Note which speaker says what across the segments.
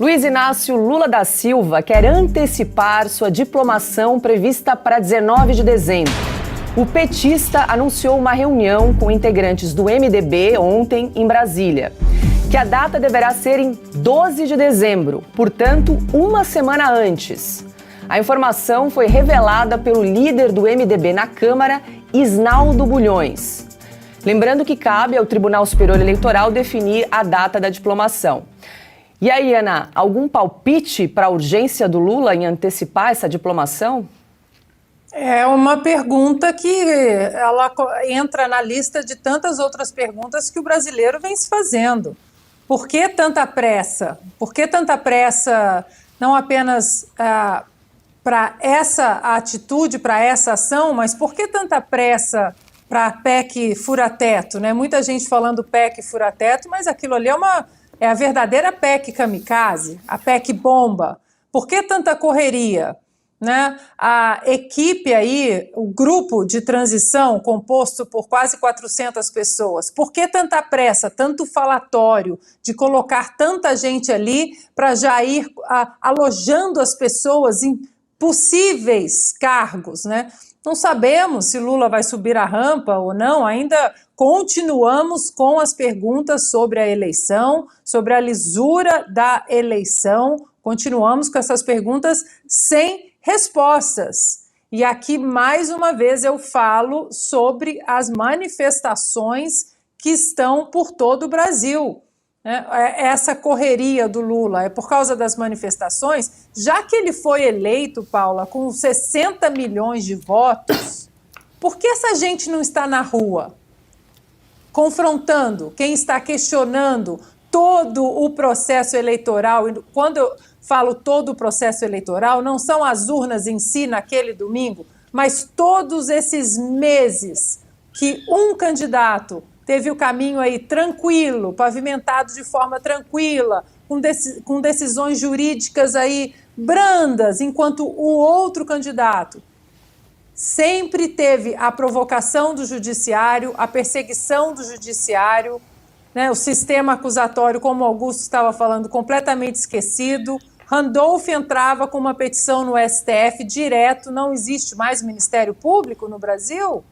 Speaker 1: Luiz Inácio Lula da Silva quer antecipar sua diplomação prevista para 19 de dezembro. O petista anunciou uma reunião com integrantes do MDB ontem em Brasília, que a data deverá ser em 12 de dezembro, portanto, uma semana antes. A informação foi revelada pelo líder do MDB na Câmara, Isnaldo Bulhões. Lembrando que cabe ao Tribunal Superior Eleitoral definir a data da diplomação. E aí, Ana, algum palpite para a urgência do Lula em antecipar essa diplomação?
Speaker 2: É uma pergunta que ela entra na lista de tantas outras perguntas que o brasileiro vem se fazendo. Por que tanta pressa? Por que tanta pressa não apenas para essa atitude, para essa ação, mas por que tanta pressa para a PEC fura-teto? Né? Muita gente falando PEC fura-teto, mas aquilo ali é a verdadeira PEC kamikaze, a PEC bomba. Por que tanta correria? Né? A equipe aí, o grupo de transição composto por quase 400 pessoas, por que tanta pressa, tanto falatório de colocar tanta gente ali para já ir alojando as pessoas em possíveis cargos, né? Não sabemos se Lula vai subir a rampa ou não, ainda continuamos com as perguntas sobre a eleição, sobre a lisura da eleição, continuamos com essas perguntas sem respostas. E aqui, mais uma vez, eu falo sobre as manifestações que estão por todo o Brasil. Essa correria do Lula é por causa das manifestações, já que ele foi eleito, Paula, com 60 milhões de votos, por que essa gente não está na rua, confrontando quem está questionando todo o processo eleitoral? Quando eu falo todo o processo eleitoral, não são as urnas em si naquele domingo, mas todos esses meses que um candidato teve o caminho aí tranquilo, pavimentado de forma tranquila, com decisões jurídicas aí brandas, enquanto o outro candidato sempre teve a provocação do judiciário, a perseguição do judiciário, né, o sistema acusatório, como Augusto estava falando, completamente esquecido. Randolph entrava com uma petição no STF direto, não existe mais Ministério Público no Brasil.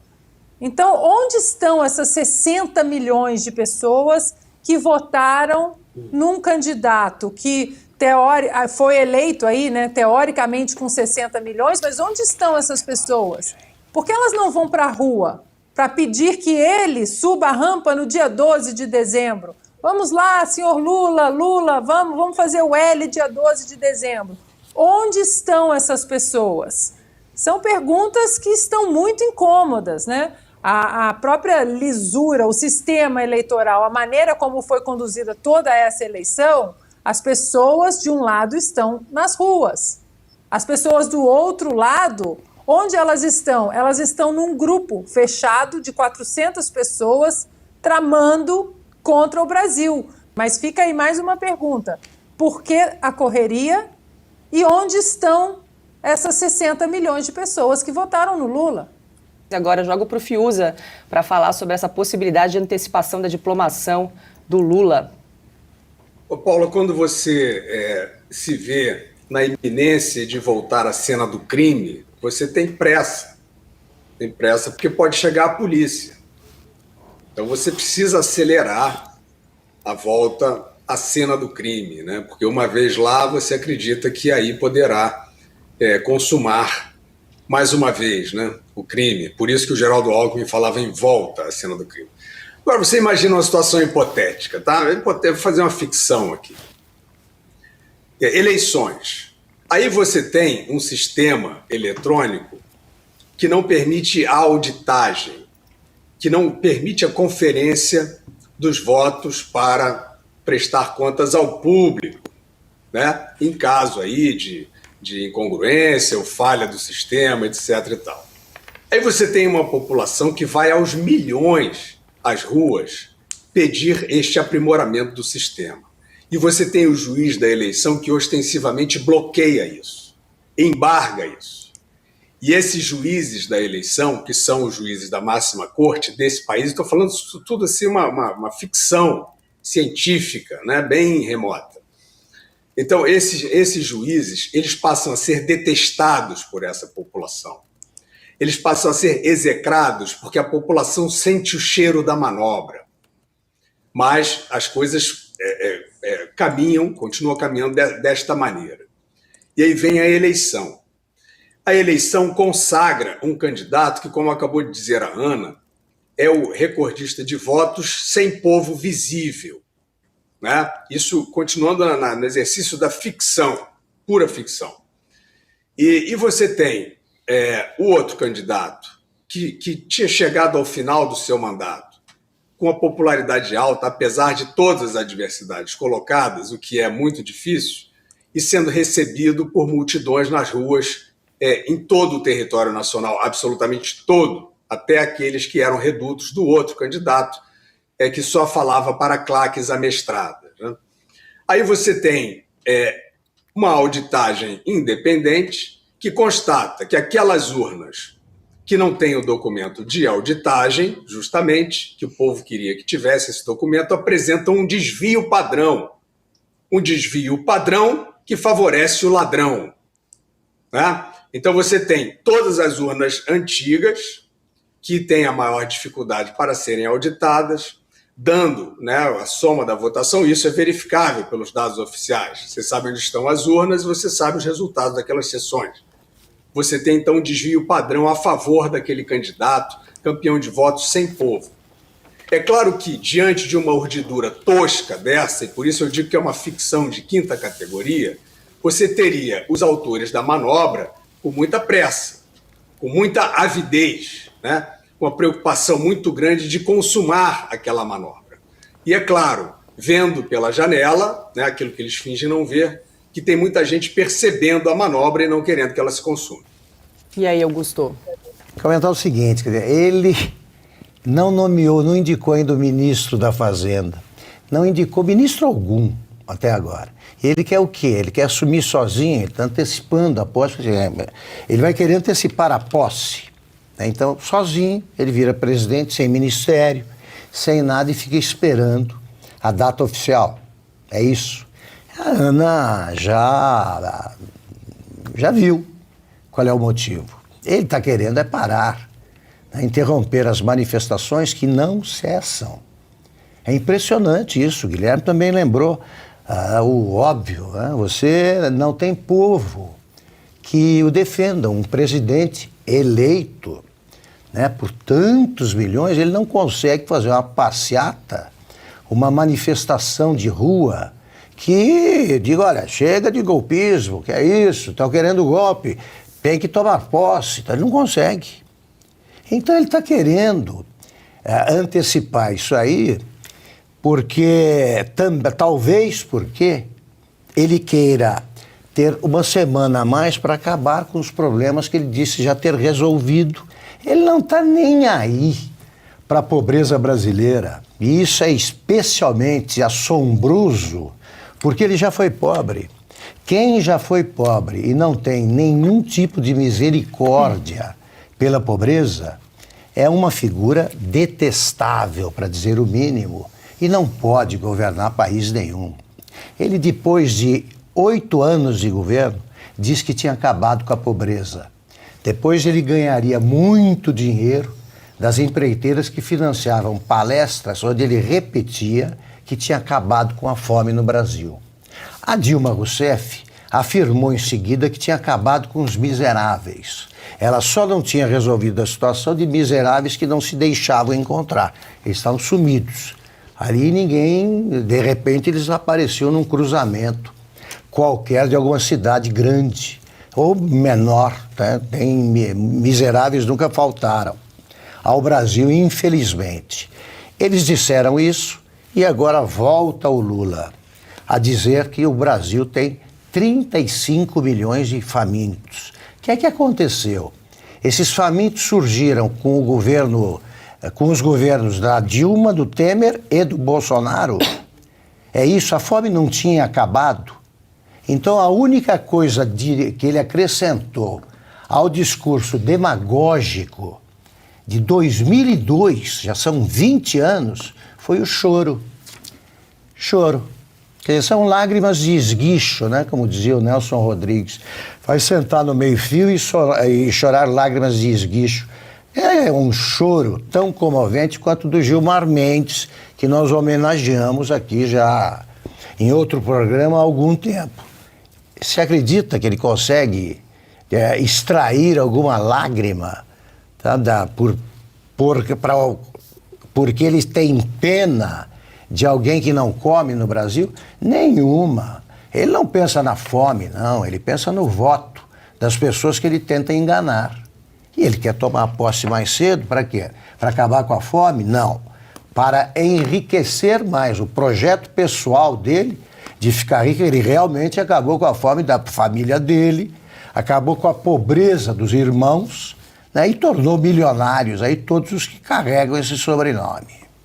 Speaker 2: Então, onde estão essas 60 milhões de pessoas que votaram num candidato que foi eleito aí, né, teoricamente com 60 milhões, mas onde estão essas pessoas? Por que elas não vão para a rua para pedir que ele suba a rampa no dia 12 de dezembro? Vamos lá, senhor Lula, vamos fazer o L dia 12 de dezembro. Onde estão essas pessoas? São perguntas que estão muito incômodas, né? A própria lisura, o sistema eleitoral, a maneira como foi conduzida toda essa eleição, as pessoas de um lado estão nas ruas. As pessoas do outro lado, onde elas estão? Elas estão num grupo fechado de 400 pessoas tramando contra o Brasil. Mas fica aí mais uma pergunta. Por que a correria e onde estão essas 60 milhões de pessoas que votaram no Lula?
Speaker 1: Agora jogo para o Fiuza para falar sobre essa possibilidade de antecipação da diplomação do Lula.
Speaker 3: Ô Paula, quando você se vê na iminência de voltar à cena do crime, você tem pressa. Tem pressa porque pode chegar a polícia. Então você precisa acelerar a volta à cena do crime, né? Porque uma vez lá você acredita que aí poderá consumar mais uma vez, né, o crime. Por isso que o Geraldo Alckmin falava em volta à cena do crime. Agora, você imagina uma situação hipotética, tá? Eu vou fazer uma ficção aqui. Eleições. Aí você tem um sistema eletrônico que não permite a auditagem, que não permite a conferência dos votos para prestar contas ao público, né? Em caso aí de incongruência ou falha do sistema, etc. e tal. Aí você tem uma população que vai aos milhões às ruas pedir este aprimoramento do sistema. E você tem o juiz da eleição que ostensivamente bloqueia isso, embarga isso. E esses juízes da eleição, que são os juízes da máxima corte desse país, estou falando isso tudo assim, uma ficção científica, né, bem remota. Então, esses juízes, eles passam a ser detestados por essa população. Eles passam a ser execrados porque a população sente o cheiro da manobra. Mas as coisas continuam caminhando desta maneira. E aí vem a eleição. A eleição consagra um candidato que, como acabou de dizer a Ana, é o recordista de votos sem povo visível. Né? Isso continuando no exercício da ficção, pura ficção. E você tem o outro candidato que tinha chegado ao final do seu mandato com a popularidade alta, apesar de todas as adversidades colocadas, o que é muito difícil, e sendo recebido por multidões nas ruas em todo o território nacional, absolutamente todo, até aqueles que eram redutos do outro candidato, que só falava para claques amestradas. Né? Aí você tem uma auditagem independente que constata que aquelas urnas que não têm o documento de auditagem, justamente, que o povo queria que tivesse esse documento, apresentam um desvio padrão. Um desvio padrão que favorece o ladrão. Né? Então você tem todas as urnas antigas, que têm a maior dificuldade para serem auditadas, dando, né, a soma da votação. Isso é verificável pelos dados oficiais. Você sabe onde estão as urnas, você sabe os resultados daquelas sessões. Você tem, então, um desvio padrão a favor daquele candidato, campeão de votos sem povo. É claro que, diante de uma urdidura tosca dessa, e por isso eu digo que é uma ficção de quinta categoria, você teria os autores da manobra com muita pressa, com muita avidez, né? Com uma preocupação muito grande de consumar aquela manobra. E, é claro, vendo pela janela, né, aquilo que eles fingem não ver, que tem muita gente percebendo a manobra e não querendo que ela se consuma.
Speaker 1: E aí, Augusto?
Speaker 4: Comentar o seguinte, quer dizer, ele não nomeou, não indicou ainda o ministro da Fazenda, não indicou ministro algum até agora. Ele quer o quê? Ele quer assumir sozinho, ele está antecipando a posse, ele vai querer antecipar a posse. Né? Então, sozinho, ele vira presidente, sem ministério, sem nada, e fica esperando a data oficial. É isso. A Ana já viu qual é o motivo. Ele está querendo parar, né, interromper as manifestações que não cessam. É impressionante isso, o Guilherme também lembrou o óbvio. Né? Você não tem povo que o defenda, um presidente eleito, né, por tantos milhões, ele não consegue fazer uma passeata, uma manifestação de rua, que diga, olha, chega de golpismo, que é isso, estão querendo golpe, tem que tomar posse, então ele não consegue. Então ele está querendo antecipar isso aí, talvez porque ele queira ter uma semana a mais para acabar com os problemas que ele disse já ter resolvido. Ele não está nem aí para a pobreza brasileira, e isso é especialmente assombroso, porque ele já foi pobre. Quem já foi pobre e não tem nenhum tipo de misericórdia pela pobreza é uma figura detestável, para dizer o mínimo, e não pode governar país nenhum. Ele, depois de 8 anos de governo, disse que tinha acabado com a pobreza. Depois ele ganharia muito dinheiro das empreiteiras que financiavam palestras onde ele repetia que tinha acabado com a fome no Brasil. A Dilma Rousseff afirmou em seguida que tinha acabado com os miseráveis. Ela só não tinha resolvido a situação de miseráveis que não se deixavam encontrar. Eles estavam sumidos. Ali ninguém, de repente, eles apareciam num cruzamento qualquer de alguma cidade grande ou menor. Né? Miseráveis nunca faltaram ao Brasil, infelizmente. Eles disseram isso e agora volta o Lula a dizer que o Brasil tem 35 milhões de famintos. O que é que aconteceu? Esses famintos surgiram com os governos da Dilma, do Temer e do Bolsonaro. É isso, a fome não tinha acabado. Então a única coisa que ele acrescentou ao discurso demagógico de 2002, já são 20 anos, foi o choro. Choro. Quer dizer, são lágrimas de esguicho, né? Como dizia o Nelson Rodrigues. Vai sentar no meio-fio e chorar lágrimas de esguicho. É um choro tão comovente quanto do Gilmar Mendes, que nós homenageamos aqui já em outro programa há algum tempo. Você acredita que ele consegue extrair alguma lágrima, tá, porque ele tem pena de alguém que não come no Brasil? Nenhuma. Ele não pensa na fome, não. Ele pensa no voto das pessoas que ele tenta enganar. E ele quer tomar posse mais cedo, para quê? Para acabar com a fome? Não. Para enriquecer mais. O projeto pessoal dele de ficar rico, ele realmente acabou com a fome da família dele, acabou com a pobreza dos irmãos, né, e tornou milionários aí todos os que carregam esse sobrenome.